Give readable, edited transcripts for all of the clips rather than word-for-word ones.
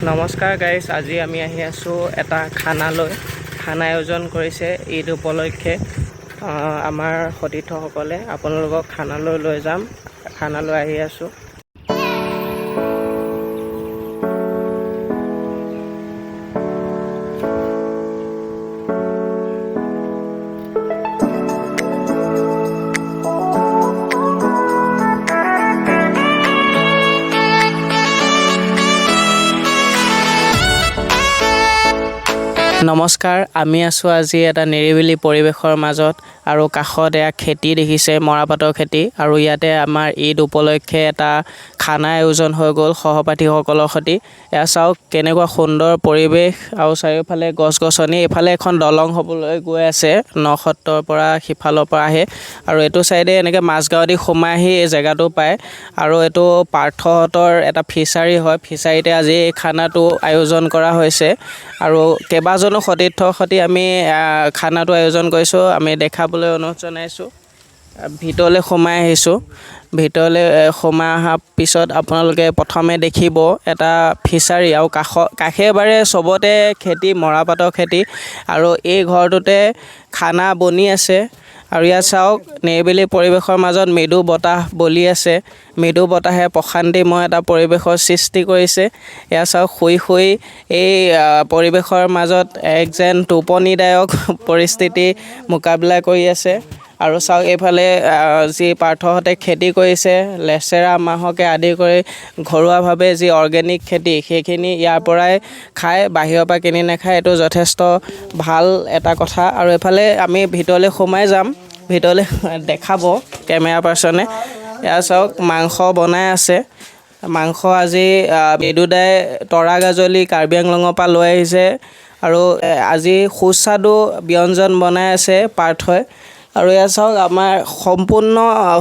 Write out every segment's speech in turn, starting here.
নমস্কাৰ গাইজ, আজি আমি আহি আছোঁ এটা খানালৈ। খানা আয়োজন কৰিছে ঈদ উপলক্ষে আমাৰ সতীৰ্থসকলে। আপোনালোকক খানালৈ লৈ যাম, খানালৈ আহি আছোঁ। নমস্কাৰ, আমি আছোঁ আজি এটা নিৰিবিলি পৰিৱেশৰ মাজত আৰু কাষত এয়া খেতি দেখিছে, মৰাপাটৰ খেতি। আৰু ইয়াতে আমাৰ ঈদ উপলক্ষে এটা খানা আয়োজন হৈ গ'ল সহপাঠীসকলৰ সৈতে। এয়া চাওক কেনেকুৱা সুন্দৰ পৰিৱেশ আৰু চাৰিওফালে গছ-গছনি। এইফালে এখন দলং হ'বলৈ গৈ আছে, নসত্ৰৰ পৰা সিফালৰ পৰা আহে আৰু এইটো চাইডে এনেকৈ মাজগাঁৱদি সোমাই আহি এই জেগাটো পায়। আৰু এইটো পাৰ্থহঁতৰ এটা ফিচাৰী হয়, ফিচাৰীতে আজি এই খানাটো আয়োজন কৰা হৈছে আৰু কেইবাজনো সতীৰ্থৰ সৈতে আমি খানাটো আয়োজন কৰিছোঁ। আমি দেখাবলৈ অনুৰোধ জনাইছোঁ। ভিতৰলৈ সোমাই আহিছোঁ। ভিতৰলৈ সোমাই অহাৰ পিছত আপোনালোকে প্ৰথমে দেখিব এটা ফিচাৰী আৰু কাষে বাৰে চবতে খেতি, মৰাপাটৰ খেতি। আৰু এই ঘৰটোতে খানা বনি আছে। আৰু ইয়াত চাওক নিৰিবিলি পৰিৱেশৰ মাজত মৃদু বতাহ বলি আছে। মৃদু বতাহে প্ৰশান্তিময় এটা পৰিৱেশৰ সৃষ্টি কৰিছে। এয়া চাওক শুই এই পৰিৱেশৰ মাজত এক যেন টোপনিদায়ক পৰিস্থিতি মোকাবিলা কৰি আছে। আৰু চাওক এইফালে যি পাৰ্থহঁতে খেতি কৰিছে, লেচেৰা মাহকে আদি কৰি ঘৰুৱাভাৱে যি অৰ্গেনিক খেতি, সেইখিনি ইয়াৰ পৰাই খায়, বাহিৰৰ পৰা কিনি নাখায়। এইটো যথেষ্ট ভাল এটা কথা। আৰু এইফালে আমি ভিতৰলৈ সোমাই যাম, ভিতৰলৈ দেখাব কেমেৰা পাৰ্চনে। এয়া চাওক মাংস বনাই আছে। মাংস আজি মৃদুদাই তৰাগাজলী কাৰ্বি আংলঙৰ পৰা লৈ আহিছে আৰু আজি সুস্বাদু ব্যঞ্জন বনাই আছে পাৰ্থই। আৰু এয়া চাওক আমাৰ সম্পূৰ্ণ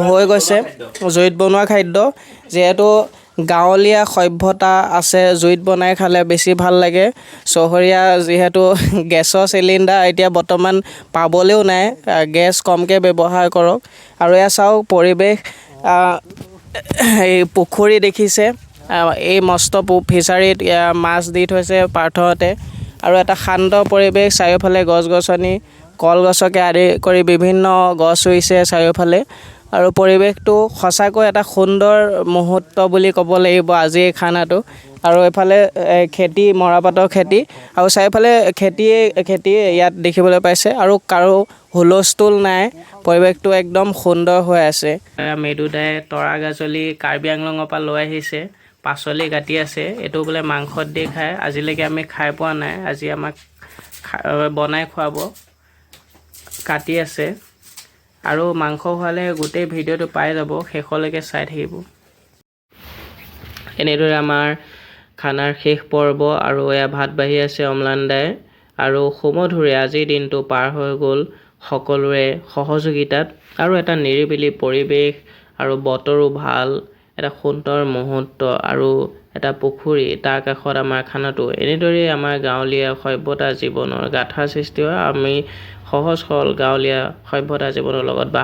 হৈ গৈছে জুইত বনোৱা খাদ্য। যিহেতু গাঁৱলীয়া সভ্যতা আছে, জুইত বনাই খালে বেছি ভাল লাগে। চহৰীয়া যিহেতু গেছৰ চিলিণ্ডাৰ এতিয়া বৰ্তমান পাবলৈও নাই, গেছ কমকৈ ব্যৱহাৰ কৰক। আৰু এয়া চাওক পৰিৱেশ, এই পুখুৰী দেখিছে, এই মস্ত ফিচাৰীত মাছ দি থৈছে পাৰ্থহঁতে। আৰু এটা শান্ত পৰিৱেশ, চাৰিওফালে গছ-গছনি, কলগছকে আদি কৰি বিভিন্ন গছ ৰুইছে চাৰিওফালে। আৰু পৰিৱেশটো সঁচাকৈ এটা সুন্দৰ মুহূৰ্ত বুলি ক'ব লাগিব আজি এই খানাটো। আৰু এইফালে খেতি, মৰাপাটৰ খেতি আৰু চাৰিওফালে খেতি ইয়াত দেখিবলৈ পাইছে। আৰু কাৰো হুলস্থুল নাই, পৰিৱেশটো একদম সুন্দৰ হৈ আছে। মৃদুদাই তৰাগাজলী কাৰ্বি আংলঙৰ পৰা লৈ আহিছে, পাচলি কাটি আছে। এইটো বোলে মাংসত দি খায়, আজিলৈকে আমি খাই পোৱা নাই। আজি আমাক বনাই খুৱাব, কাটি আছে। আৰু মাংস হোৱালে গোটেই ভিডিঅ'টো পাই যাব, শেষলৈকে চাই থাকিব। এনেদৰে আমাৰ খানাৰ শেষ পৰ্ব আৰু এয়া ভাত বাঢ়ি আছে অম্লান দাই। আৰু সুমধুৰে আজিৰ দিনটো পাৰ হৈ গ'ল সকলোৰে সহযোগিতাত। আৰু এটা নিৰিবিলি পৰিৱেশ আৰু বতৰো ভাল, এটা সুন্দৰ মুহূৰ্ত আৰু এটা পুখুৰী, তাৰ কাষত আমাৰ খানাটো। এনেদৰেই আমাৰ গাঁৱলীয়া সভ্যতা জীৱনৰ গাথাৰ সৃষ্টি হয়। আমি সহজ সৰল গাঁৱলীয়া সভ্যতা জীৱনৰ লগত বাস